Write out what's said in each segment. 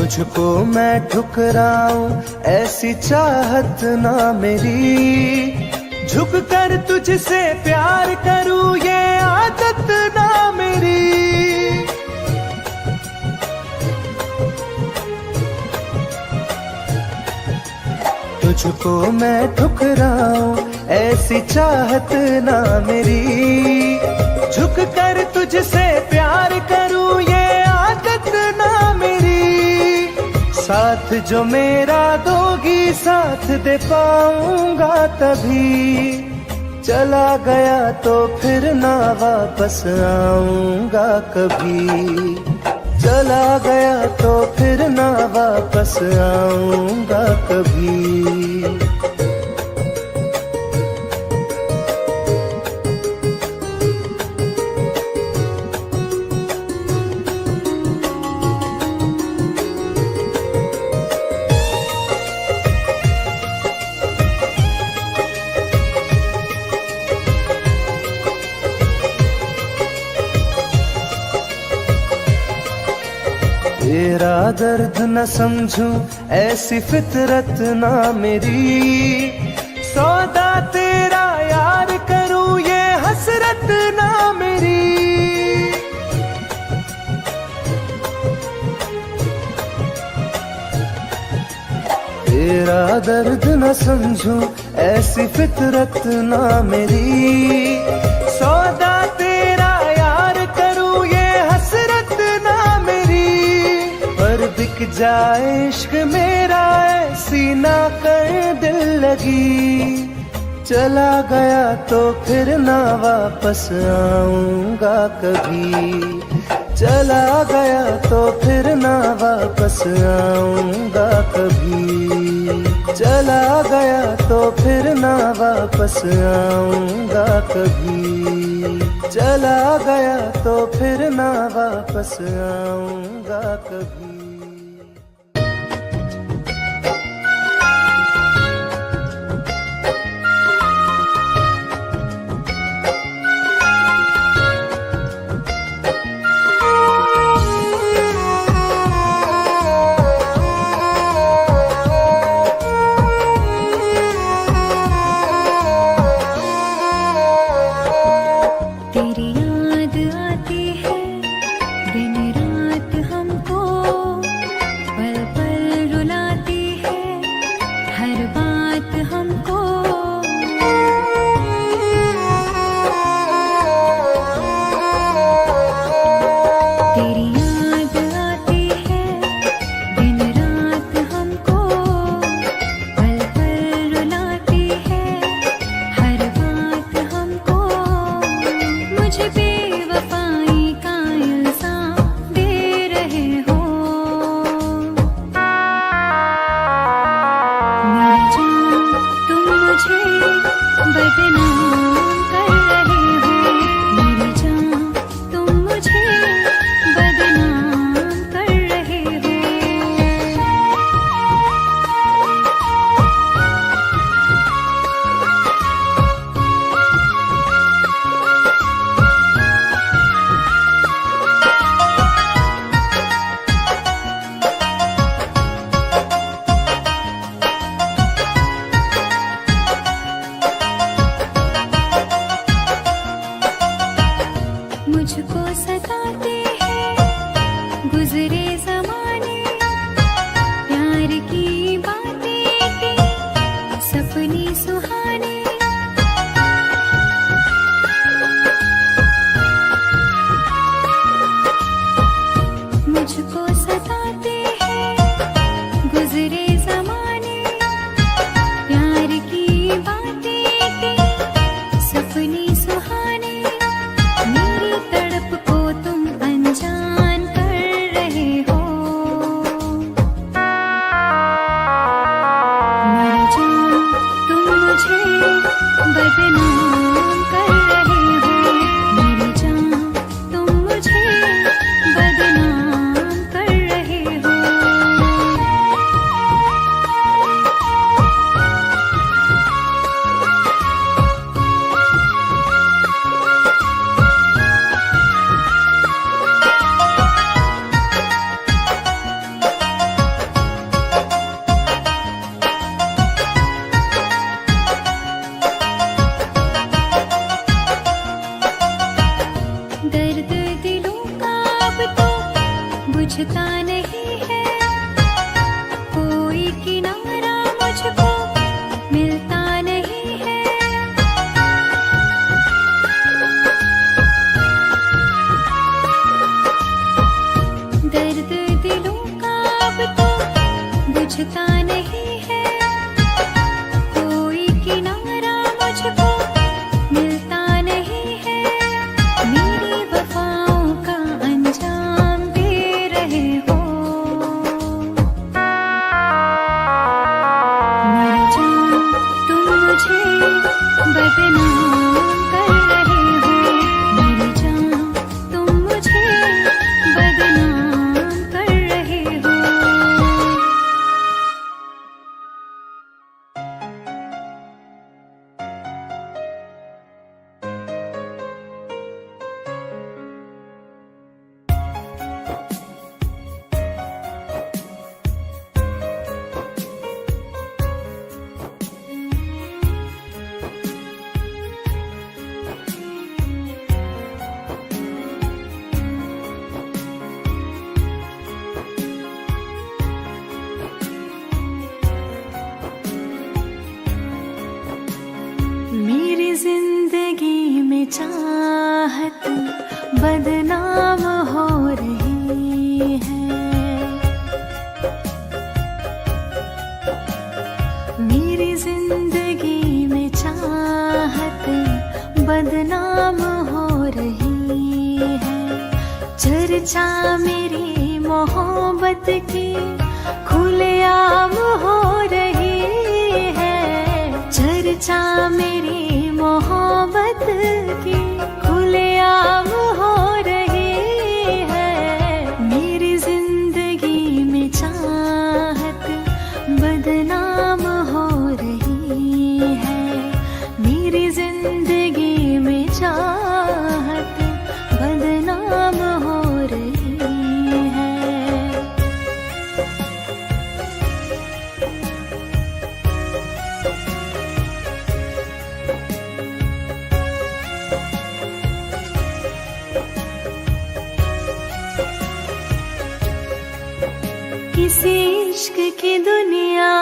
तुझको मैं ठुकराऊं ऐसी चाहत ना मेरी, झुक कर तुझसे प्यार करूं ये आदत ना मेरी। तुझको मैं ठुकराऊं ऐसी चाहत ना मेरी, झुक कर तुझसे प्यार करूं ये आदत ना मेरी। साथ जो मेरा दोगी साथ दे पाऊंगा तभी, चला गया तो फिर ना वापस आऊंगा कभी। चला गया तो फिर ना वापस आऊंगा कभी। तेरा दर्द न समझूं ऐसी फितरत ना मेरी, सौदा तेरा यार करूं ये हसरत ना मेरी। तेरा दर्द न समझूं ऐसी फितरत ना मेरी, सौदा तेरा यार करूं ये हसरत ना मेरी। पर बिक जाए इश्क मेरा ऐसी ना कर दिल लगी, चला गया तो फिर ना वापस आऊंगा कभी। चला गया तो फिर ना वापस आऊंगा कभी। चला गया तो फिर ना वापस आऊंगा कभी। चला गया तो फिर ना वापस आऊंगा कभी। बदनाम कर बुझता नहीं है, कोई किनारा मुझको मिलता नहीं है। दर्द दिलों का अब तो बुझता नहीं है, कोई किनारा मुझको मिलता नहीं है। मेरी वफाओं का अंजाम दे रहे हो, मर जाऊं तुम मुझे बदनाम कर रहे हो, मर जाऊं तुम मुझे बदनाम कर रहे हो। मेरी जिंदगी में चाहत बदनाम हो रही है, मेरी जिंदगी में चाहत बदनाम हो रही है। चर्चा मेरी मोहब्बत की खुलेआम हो रही है, चर्चा मेरी मोहब्बत की खुलेआम हो रही है। मेरी जिंदगी में चाहत बदनाम हो रही है, मेरी जिंदगी में चाहत बदनाम हो रही है। किसी इश्क की दुनिया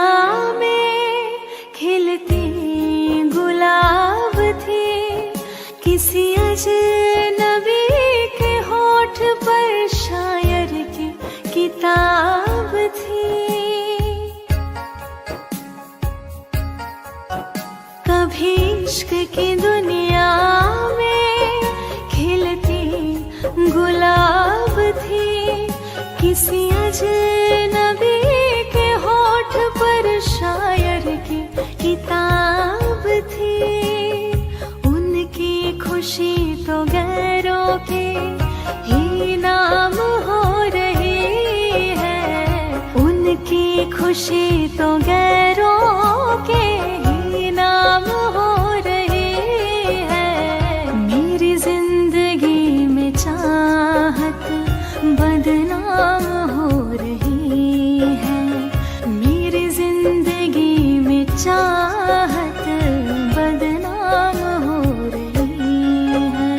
में खिलती गुलाब थी, किसी अजनबी के होठ पर शायर की किताब थी। कभी इश्क की दुनिया में खिलती गुलाब थी, किसी अजनबी के होठ पर शायर की किताब थी। उनकी खुशी तो गैरों के ही नाम हो रही है, उनकी खुशी तो गैरों के ही नाम हो रही है। मेरी जिंदगी में चाहत बदनाम हो रही है, मेरी जिंदगी में चाहत बदनाम हो रही है।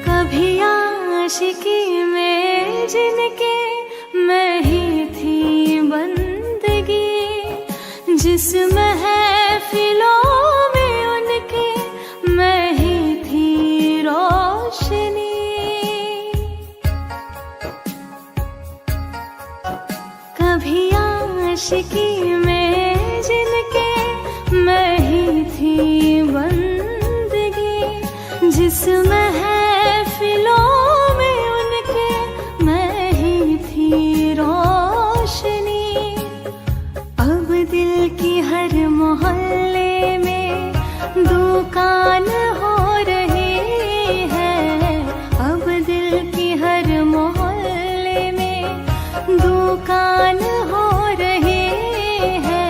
कभी आशिकी में जिनके मैं ही थी बंदगी, जिस महफिलों में उनके मैं ही थी रोशनी। कभी आशिकी में जिनके मैं ही थी बंदगी, जिस महफिलों में उनके मैं ही थी रोशनी। अब दिल की हर मोहल्ले में दुकान हो रही है, अब दिल की हर मोहल्ले में दुकान हो रही है।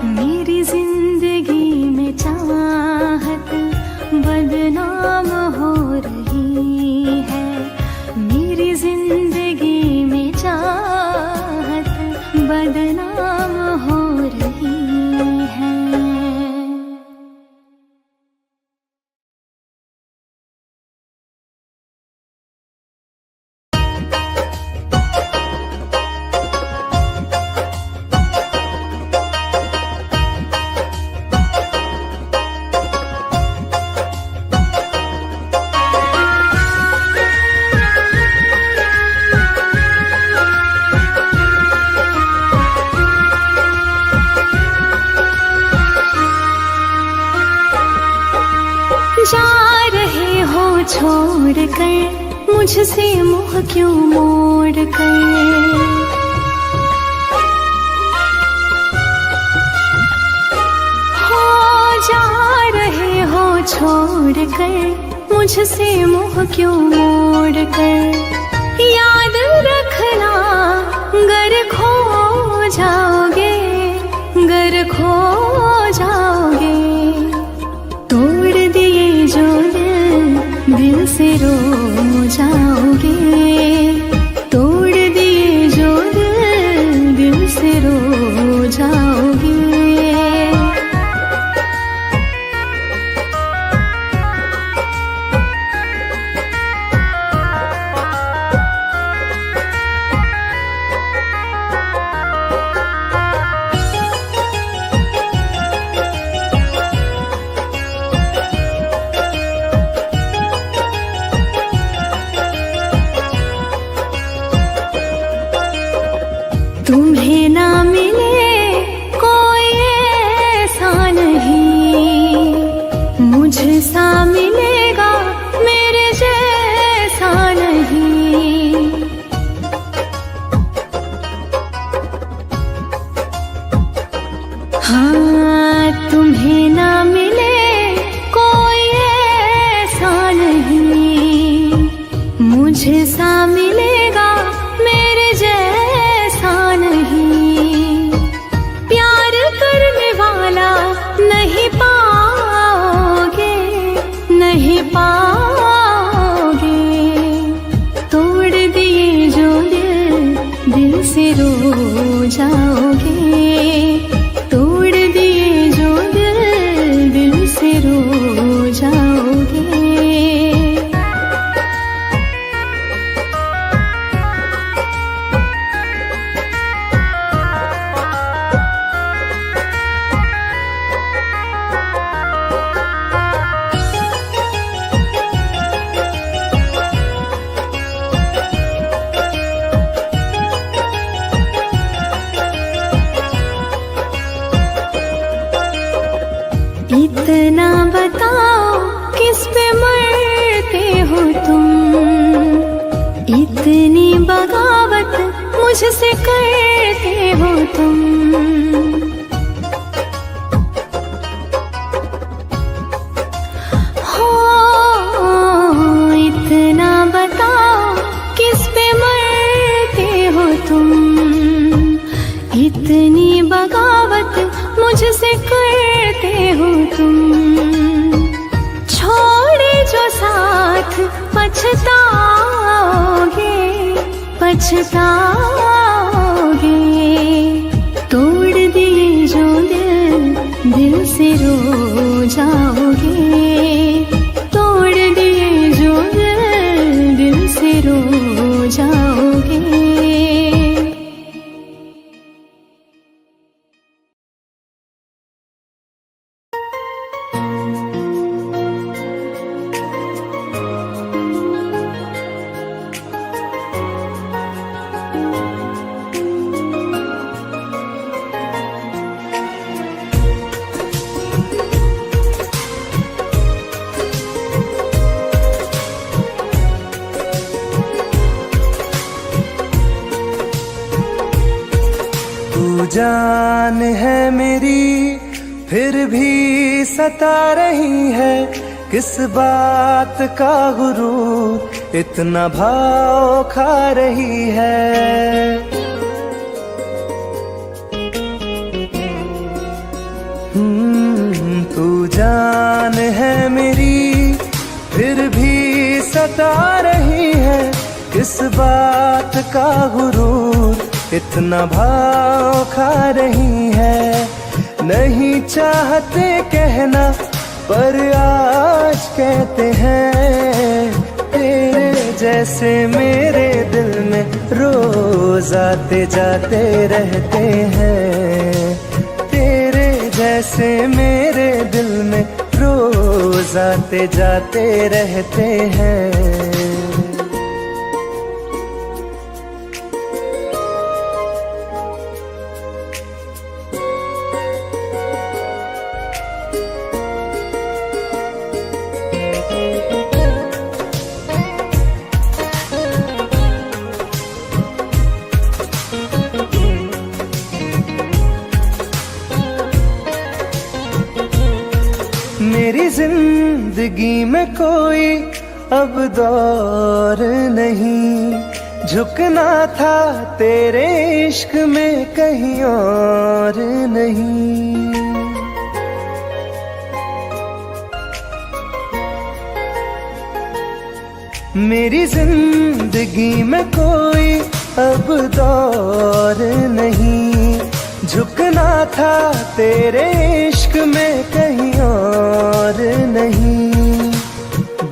मेरी जिंदगी में चाह छोड़ कर मुझसे मुँह क्यों मोड़ कर। छोड़ कर मुझसे मुँह क्यों मोड़ कर। याद रखना गर खो जाओगे, गर खो जाओगे। तोड़ दिए जो दिल से रो जाओगे। तोड़ दिए जो दिल से रो जाओगे। तुम्हें ना मिले कोई ऐसा नहीं, मुझसा मिलेगा मेरे जैसा नहीं। हाँ तुम्हें ना मिले कोई ऐसा नहीं, मुझसा मिलेगा मेरे जैसा नहीं। प्यार करने वाला नहीं पाओगे, नहीं पाओगे। तोड़ दिए जो दिल से रो जाओगे। तोड़ दिए जो दिल से रो जाओगे। इतना बताओ किस पे मरते हो तुम, इतनी बगावत मुझसे करते हो तुम। हो इतना बताओ किस पे मरते हो तुम, इतनी बगावत मुझसे करते हो तुम। छोड़े जो साथ पछताओगे, पछताओगे। तोड़ दिए जो दिल से रो जाओगे। तोड़ दिए जो दिल से रो जाओगे। जान है मेरी फिर भी सता रही है, किस बात का गुरूर इतना भाव खा रही है। तू जान है मेरी फिर भी सता रही है, किस बात का गुरूर इतना भाव खा रही है। नहीं चाहते कहना पर आज कहते हैं, तेरे जैसे मेरे दिल में रोज आते जाते रहते हैं। तेरे जैसे मेरे दिल में रोज आते जाते रहते हैं। मेरी जिंदगी में कोई अब दौर नहीं, झुकना था तेरे इश्क में कहीं और नहीं। मेरी जिंदगी में कोई अब दौर नहीं, झुकना था तेरे इश्क में कहीं और नहीं।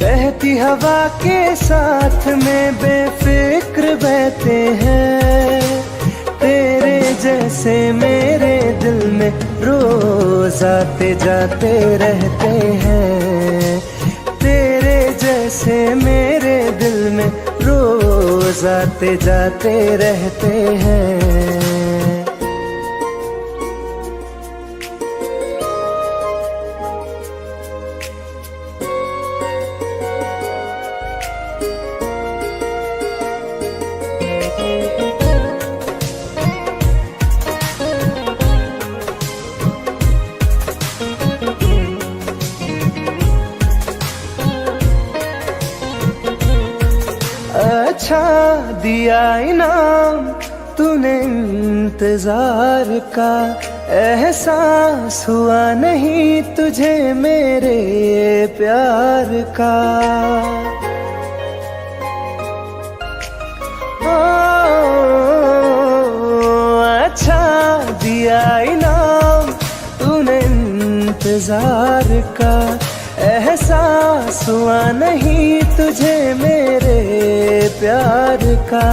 बहती हवा के साथ में बेफिक्र बहते हैं, तेरे जैसे मेरे दिल में रोज आते जाते रहते हैं। तेरे जैसे मेरे दिल में रोज आते जाते रहते हैं। अच्छा दिया इनाम तूने इंतजार का, एहसास हुआ नहीं तुझे मेरे प्यार का। ओ, अच्छा दिया इनाम तूने इंतजार का, एहसास हुआ नहीं तुझे मेरे प्यार का।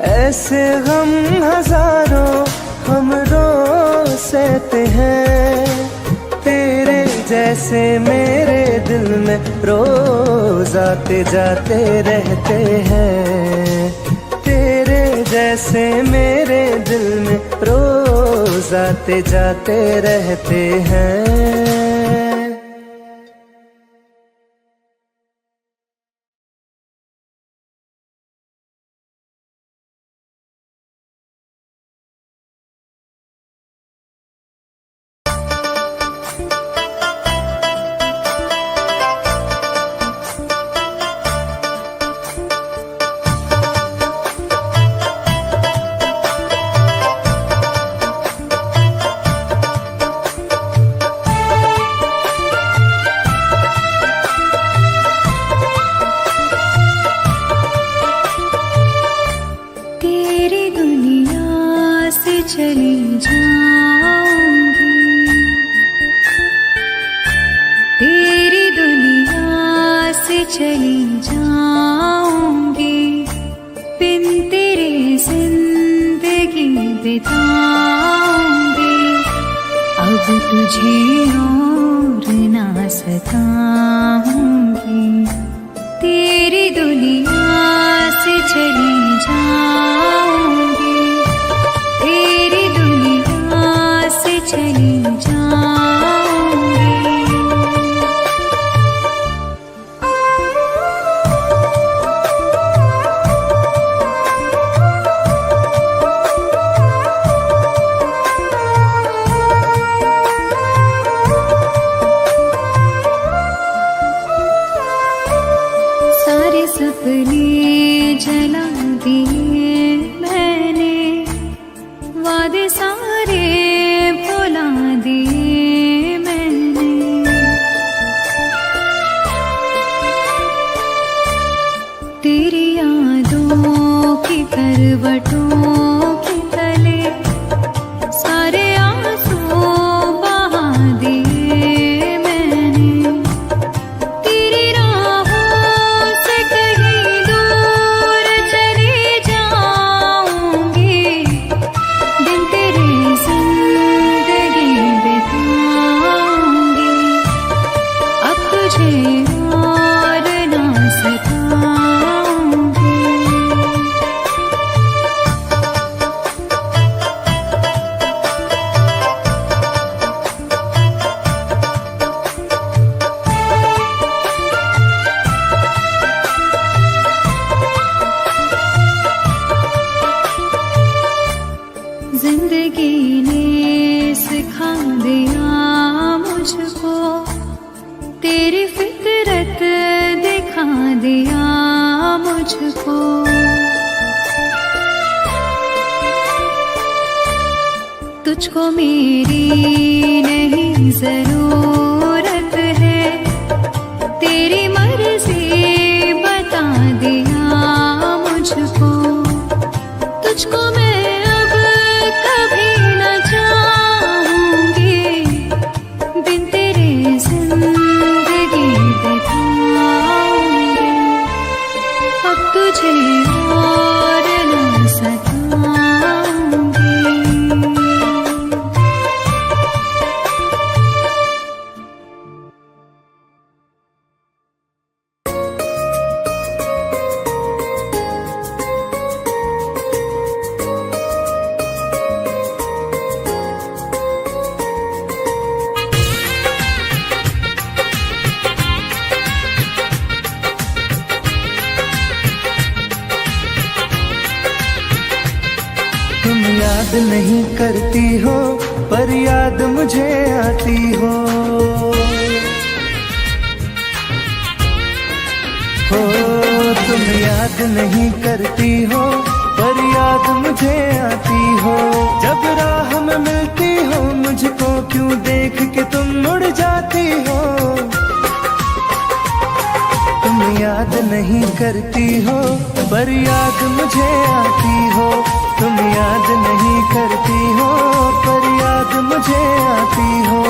ऐसे गम हजारों हम रोज सहते हैं, तेरे जैसे मेरे दिल में रोज आते जाते रहते हैं। तेरे जैसे मेरे दिल में रोज आते जाते रहते हैं। चली जाऊंगी, तेरी दुनिया से चली जाऊंगी, बिन तेरे जिंदगी बिताऊंगी। अब तुझे और ना सताऊंगी, तेरी दुनिया से चली जाऊंगी, तेरी दुनिया से चली जाऊंगी। सारे सपने जला दिए मैंने, वादे सारे भुला दिए मैंने। तेरी यादों की करवटों के तले सारे आंसू बहा दिए मैंने। तेरी राहों से कहीं दूर चली जाऊंगी, दिन तेरे जिंदगी बिताऊंगी। अब तुझे और ना सताऊंगी। जिंदगी ने सिखा दिया मुझको मुझको। तुझको मेरी नहीं जरूरत है, तेरी मर्जी बता दिया मुझको। तुझको मैं अब कभी न चाहूंगी, बिन तेरे जिंदगी बिताऊंगी। अब तुझे और न सताऊंगी। तुम याद नहीं करती हो पर याद मुझे आती हो। तुम याद नहीं करती हो पर याद मुझे आती हो। जब राह में मिलती हो मुझको क्यों देख के तुम मुड़ जाती हो। तुम याद नहीं करती हो पर याद मुझे आती हो। तुम याद नहीं करती हो पर याद मुझे आती हो।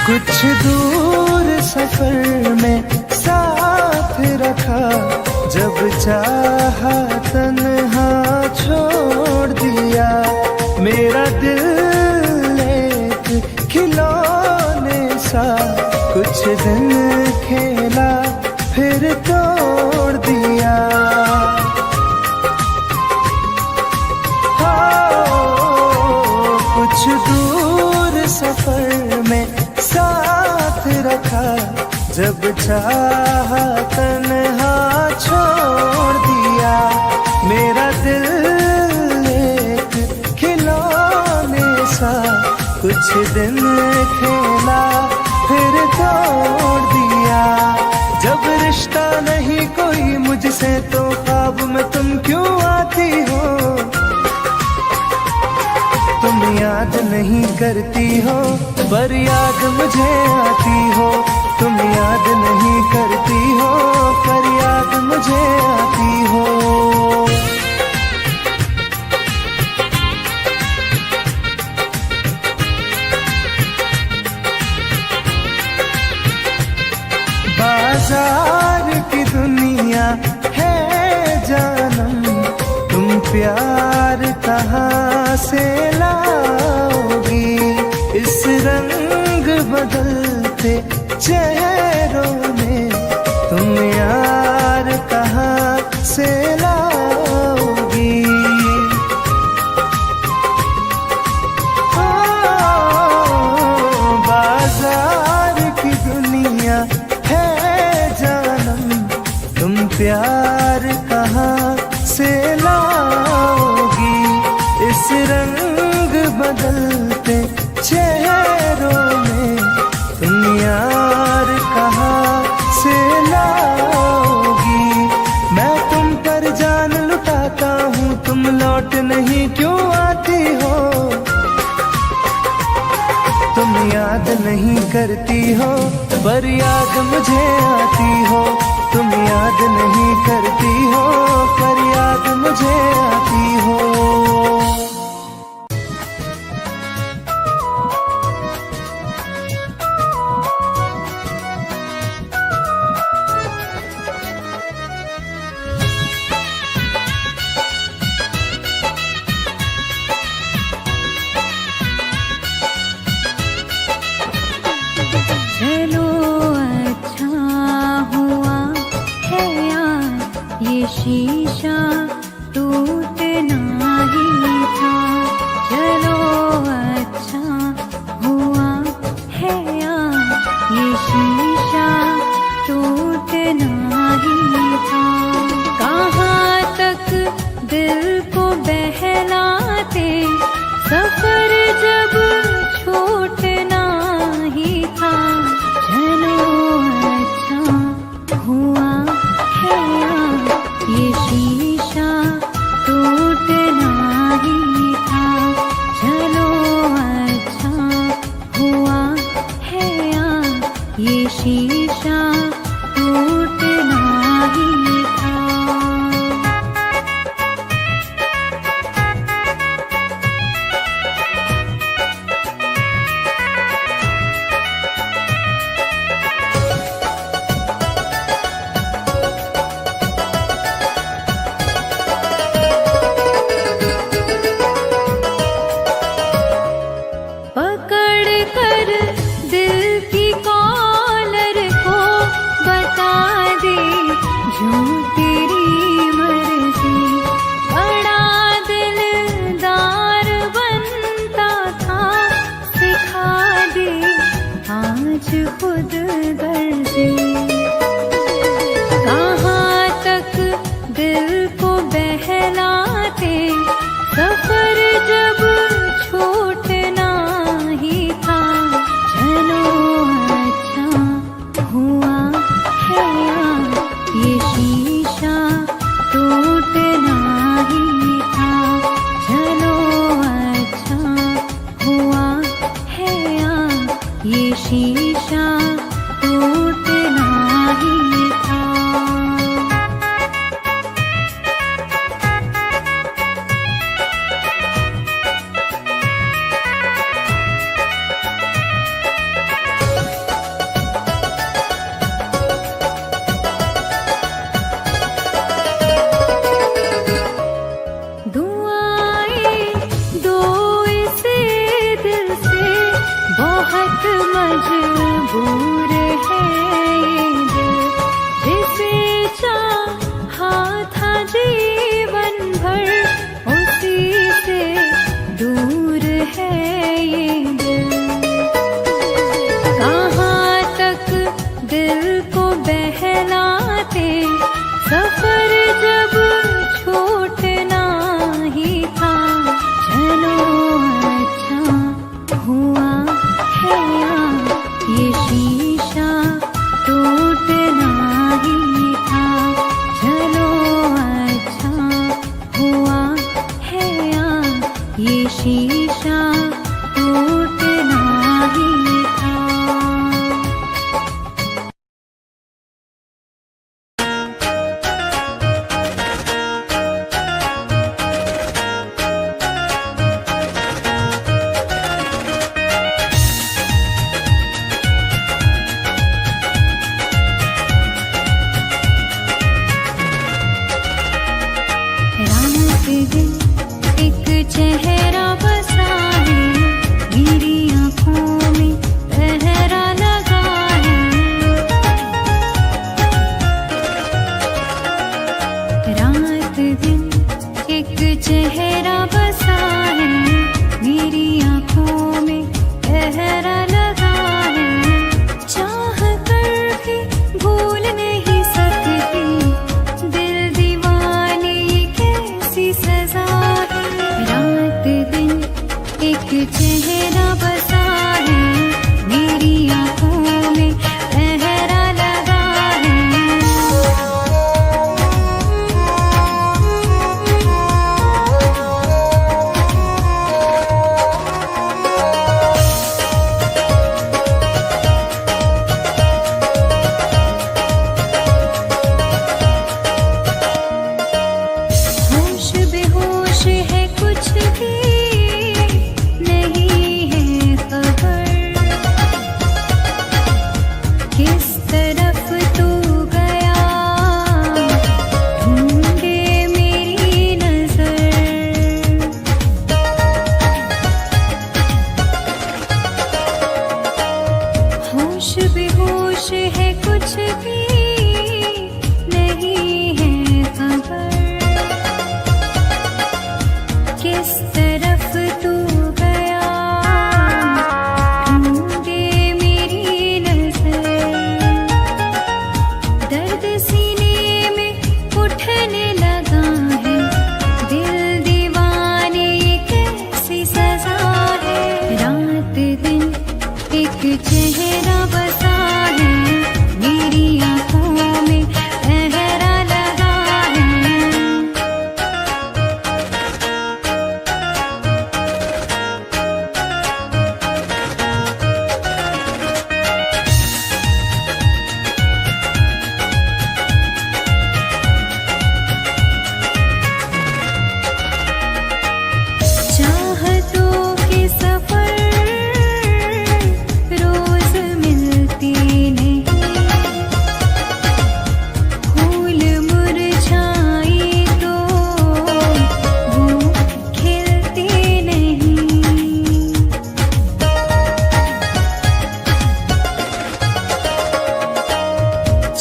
कुछ दूर सफर में साथ रखा, जब चाहा तन्हा छोड़ दिया। मेरा दिल एक खिलौने सा कुछ दिन खेला फिर तोड़ दिया। कुछ दूर सफर में साथ रखा, जब चाहा तन्हा छोड़ दिया। मेरा दिल एक खिलौने सा कुछ दिन खेला फिर तोड़ दिया। जब रिश्ता नहीं कोई मुझसे तो ख्वाब में तुम क्यों आती हो। तुम याद नहीं करती हो पर याद मुझे आती हो। तुम याद नहीं करती हो पर याद मुझे आती हो। बाजार की दुनिया है जानम, तुम प्यार कहाँ से लाओगी। इस रंग बदलते चेहरों में तुम यार कहाँ से लाओगी। बाजार की दुनिया है जानम, तुम प्यार कहाँ से लाओगी। इस रंग बदलते चेहरों में तुम यार कहाँ से लाओगी। मैं तुम पर जान लुटाता हूँ, तुम लौट नहीं क्यों आती हो। तुम याद नहीं करती हो पर याद मुझे आती हो। तुम याद नहीं करती हो पर याद मुझे आती हो। चलो अच्छा हुआ है यार, ये शीशा टूटना ही था। टूटना ही था। पकड़ कर दिल की कॉलर को बता दे जो तेरी मर्जी। बड़ा दिलदार बनता था, सिखा दे आज खुद गर्जी। कहाँ तक दिल को बहलाते, सफर जब छूटना ही था। चलो अच्छा हुआ है यार, ये शीशा टूटना ही था। चलो अच्छा हुआ है यार, ये शीशा टूटना ही था। दुआएं दो इस दिल से, बहुत मजबूर है ये दिल। जिसे चाहा था जीवन भर, उसी से दूर है ये दिल। कहाँ तक दिल को बहलाते, सफर जब छूटना ही था। चलो अच्छा हुआ है यार, ये शीशा टूटना ही था। चलो अच्छा हुआ है यार, ये शीशा टूटना ही था। रात दिन एक चेहरा बसा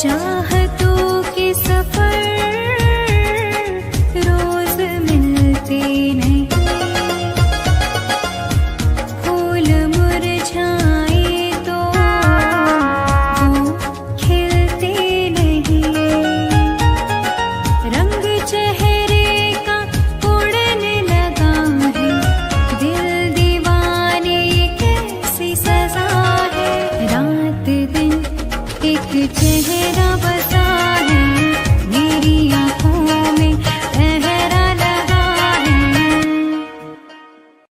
जान